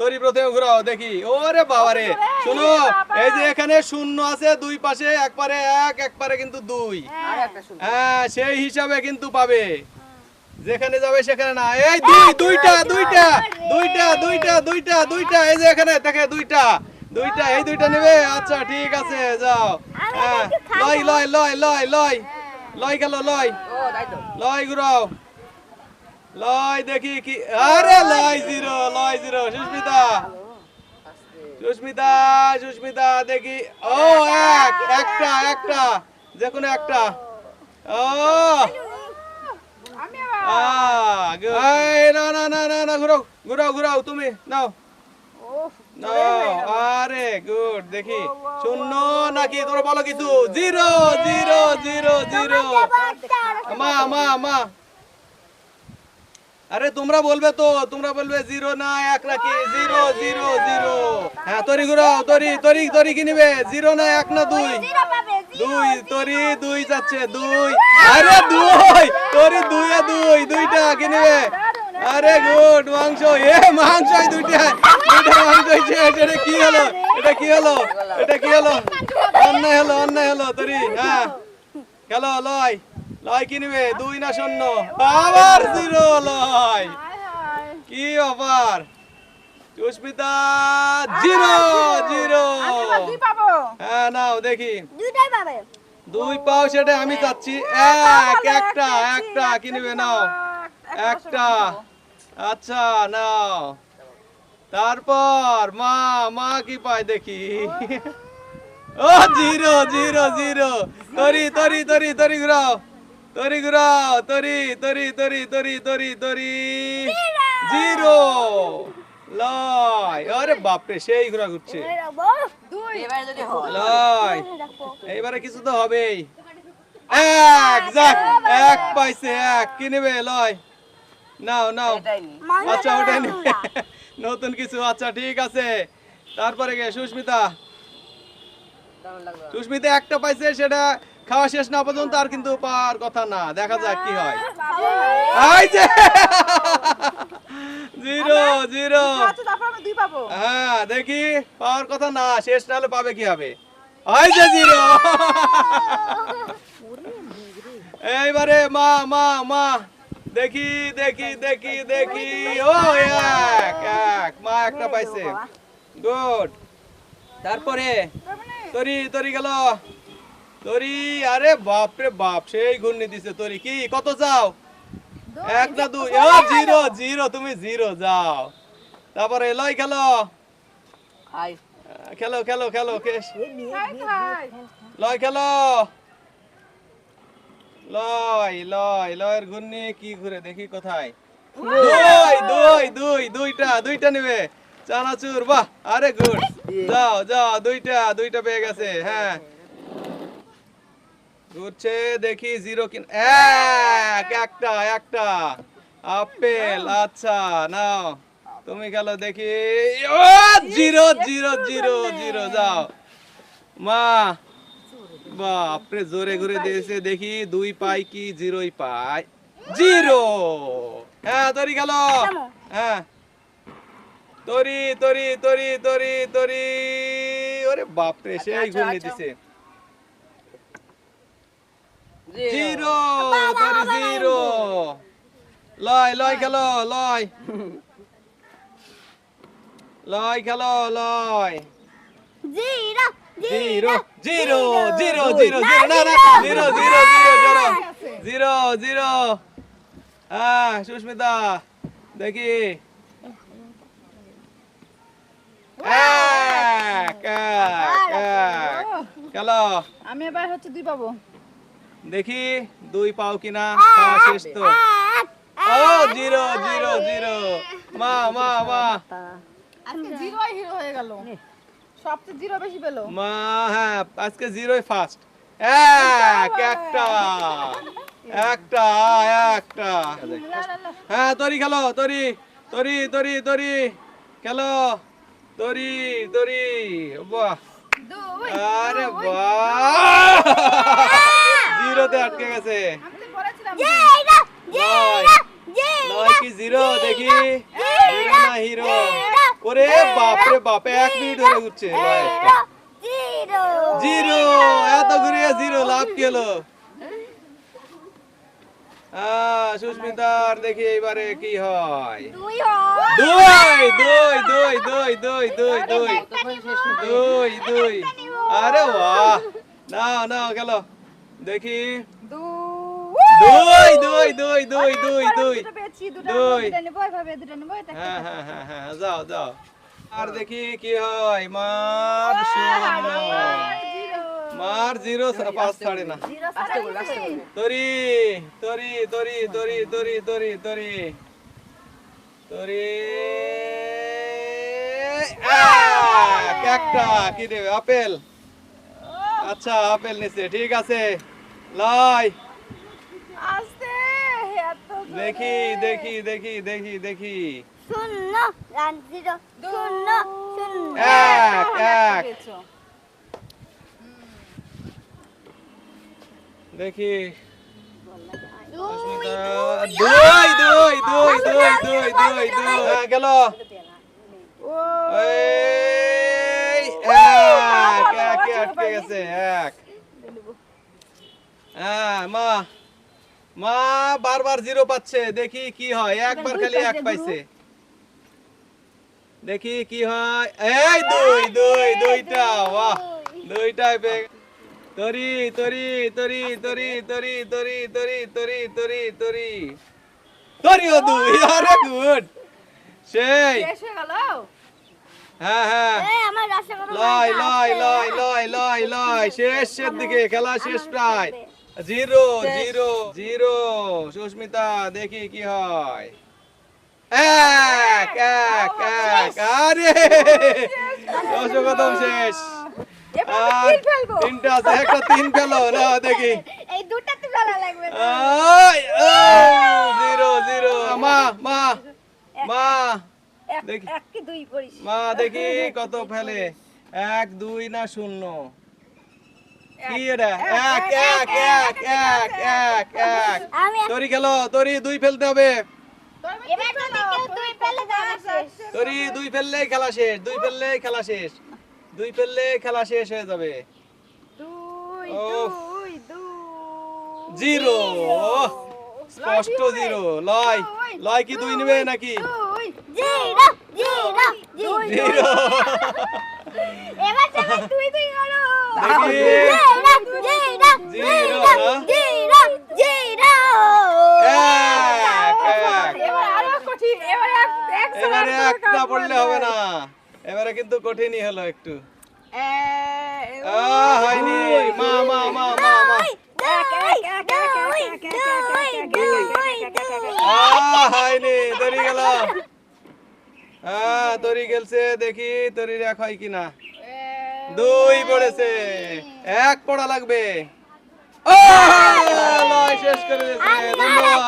তরি প্রথমে ঘুরাও দেখি। ওরে বাবারে, শোনো এই যে এখানে শূন্য আছে দুই পাশে, একবারে এক একবারে কিন্তু দুই। হ্যাঁ সেই হিসাবে কিন্তু পাবে, যেখানে যাবে সেখানে না। এই দুইটা দুইটা দুইটা দুইটা দুইটা দুইটা, এই যে এখানে দেখে দুইটা দুইটা, এই দুইটা নেবে। আচ্ছা ঠিক আছে যাও। হ্যাঁ লয় লয় লয় লয় লয় লয় গেল, লয় লয় ঘুরাও, লয় দেখি কি। আরে লয় জিরো, লয় জিরো। সুস্মিতা সুস্মিতা সুস্মিতা দেখি। ও একটা একটা, যে কোনো একটা। ও না না না না না, ঘুরাও ঘুরাও ঘুরাও, তুমি নাও নাও। আরে গুড, দেখি শূন্য নাকি তোমরা বলো কিছু। Zero zero zero zero. মা মা মা, আরে তোমরা বলবে তো, তোমরা বলবে জিরো না এক নাকি। Zero zero zero. হ্যাঁ তরি ঘুরাও, তরি তরি তরি কি নিবে? জিরো না এক না দুই? দুই। তরি দুই যাচ্ছে, দুই। আরে দুই, তরি দুই আর দুই, দুইটা কি নিবে? আরে গুড, মাংস। এ মাংস দুইটা, দুইটা মাংস হয়েছে। এটা কি হলো? এটা কি হলো? এটা কি হলো? অন্যায় হলো, অন্যায় হলো। তরি হ্যাঁ খেলো। লয় লয় কি নিবে? দুই না শূন্য? আবার জিরো। লয় কি অফার? Susmita zero zero. হ্যাঁ নাও দেখি। দুই পাও, সেটা আমি চাচ্ছি। একটা একটা কি নিবে? নাও একটা। আচ্ছা নাও। তারপর মা মা কি পায় দেখি। ও জিরো জিরো জিরো। তরি তরি তরি তরি ঘুরাও, তরি ঘুরাও, তরি তরি তরি তরি তরি তরি। জিরো। লয়। আরে বাপরে, সেই ঘোরা ঘুরছে। লয়। এইবারে কিছু তো হবেই। এক, যাক এক পাইছে। এক কি নেবে? লয় নাও নাও। আচ্ছা ওটাই নেবে, নতুন কিছু। আচ্ছা ঠিক আছে। তারপরে গে সুস্মিতা। সুস্মিতা একটা পাইছে, সেটা খাওয়া শেষ না পর্যন্ত আর কিন্তু পাওয়ার কথা না। দেখা যাক কি হয়। এই যে জিরো জিরো। হ্যাঁ দেখি, পাওয়ার কথা না, শেষ না হলে পাবে কি হবে? এই যে জিরো। এইবারে মা মা মা দেখি দেখি দেখি দেখি। ও এক এক, মা একটা পাইছে। গুড। তারপরে তরি তরি গেল, তরি। আরে বাপ রে বাপ, সেই ঘূর্ণি দিছে তরি। কি কত যাও? এক না দুই? জিরো জিরো, তুমি জিরো যাও। তারপরে লয় খেলো, খেলো খেলো খেলো। লয় খেলো। লয় লয় লয়ের ঘূর্ণি কি ঘুরে দেখি কোথায়? দুই দুই দুই, দুইটা দুইটা নেবে। চানাচুর, বাহ। আরে গুড, যাও যাও। দুইটা দুইটা পেয়ে গেছে। হ্যাঁ ঘুরছে দেখি। জিরো কিন? একটা একটা আপেল। আচ্ছা নাও, তুমি খেলো দেখি। ও জিরো জিরো জিরো জিরো। যাও মা। বাপরে, জোরে ঘুরে দিয়েছে। দেখি দুই পাই কি জিরোই পাই? জিরো। হ্যাঁ তরি গেল। হ্যাঁ তরি তরি তরি তরি তরি। ওরে বাপরে, সেই ঘুরনি দিছে। জিরো তরি জিরো। লয় লয় খেলো, লয় লয় খেলো। লয় zero zero zero zero zero. না না, zero zero zero zero zero. হ্যাঁ সুস্মিতা দেখি। খেলো। আমি এবার হচ্ছে দুই পাবো। দেখি দুই পাও কিনা। খাওয়া শেষ তো। ও জিরো জিরো জিরো। মা মা মা আজকে জিরোই হিরো হয়ে গেল, সবচেয়ে জিরো বেশি পেলো মা। হ্যাঁ আজকে জিরোই ফার্স্ট। একটা একটা একটা। হ্যাঁ তরি খেলো, তরি তরি তরি তরি খেলো। তরি তরি, বাহ। আরে বাহ, জিরোতে আটকে গেছে। লয় কি জিরো? দেখি জিরো না হিরো? ওরে বাপ রে বাপ, 1 মিনিট ধরে ঘুরছে লয়েরটা। জিরো, এত ঘুরিয়ে জিরো, লাভ কি হলো? সুস্মিতার দেখি এবারে কি হয়। দুই দুই দুই দুই দুই দুই দুই দুই দুই। আরে বাহ, নাও নাও গেল, দেখি। দুই দুই দুই দুই দুই দুই দুই। হ্যাঁ হ্যাঁ হ্যাঁ হ্যাঁ, যাও যাও। আর দেখি কি হয়। মার শূন্য, মার জিরো, 5 ছাড়ে না। তরি তরি তরি তরি তরি তরি তরি তরি। একটা কি দেবে? আপেল। আচ্ছা, আপেল নিচে, ঠিক আছে। লাই, দেখি দেখি দেখি দেখি দেখি। এক এক দেখি। দুই দুই দুই দুই দুই দুই দুই। হ্যাঁ, গেল। এই এক এক আটকে গেছে। এক। হ্যাঁ, মা মা বারবার জিরো পাচ্ছে, দেখি কি হয়। একবার খালি এক পাইছে, দেখি কি হয়। এই দুই দুই দুইটা, বাহ, দুইটাই পেয়ে। তরি তরি তরি তরি তরি তরি তরি তরি তরি তরি তরিও দুই। আরে গুড, সেই। হ্যাঁ হ্যাঁ, লয় লয় লয় লয় লয় লয়। শেষের দিকে, খেলা শেষ প্রায়। Zero zero zero. সুস্মিতা, দেখি কি হয়। এক এক এক। আরে দশকতম শেষ। আর তিনটা আছে, একটা 3 ফেলো না, দেখি। Zero zero. মা মা মা দেখি, মা দেখি কত ফেলে। 1 2 না 0? কি এটা? এক এক এক এক এক এক। তরি খেলো, তরি 2 ফেলতে হবে। তরি 2 ফেললেই খেলা শেষ, 2 ফেললেই খেলা শেষ, 2 ফেললেই খেলা শেষ হয়ে যাবে। জিরো, স্পষ্ট জিরো। লয় লয় কি 2 নিবে নাকি? জিরো। এবারে একটা পড়লে হবে না, এবারে কিন্তু কঠিনই হলো একটু। হয়নি। মা মা মা মা মা। হয়নি, তরি গেল। তরি গেলছে, দেখি তরির 1 হয় কিনা। 2 পড়েছে, 1 পড়া লাগবে। শেষ করে দিয়েছে। ধন্যবাদ।